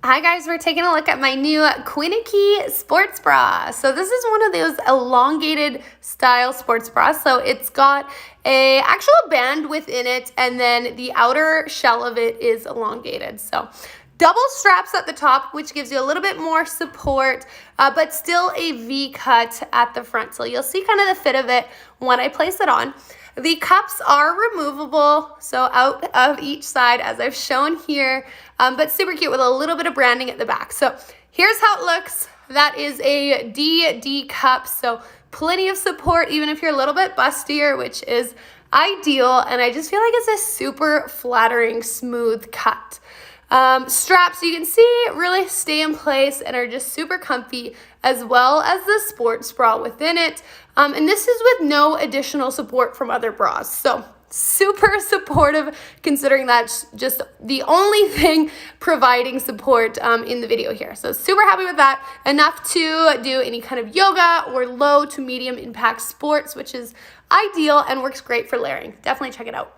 Hi guys, we're taking a look at my new QUEENIKE sports bra. So this is one of those elongated style sports bras. So it's got a actual band within it, and then the outer shell of it is elongated. So double straps at the top, which gives you a little bit more support, but still a V cut at the front. So you'll see kind of the fit of it when I place it on. The cups are removable, so out of each side as I've shown here, but super cute with a little bit of branding at the back. So here's how it looks. That is a DD cup, so plenty of support even if you're a little bit bustier, which is ideal, and I just feel like it's a super flattering, smooth cut. Straps, you can see, really stay in place and are just super comfy, as well as the sports bra within it. And this is with no additional support from other bras. So super supportive, considering that's just the only thing providing support in the video here. So super happy with that. Enough to do any kind of yoga or low to medium impact sports, which is ideal and works great for layering. Definitely check it out.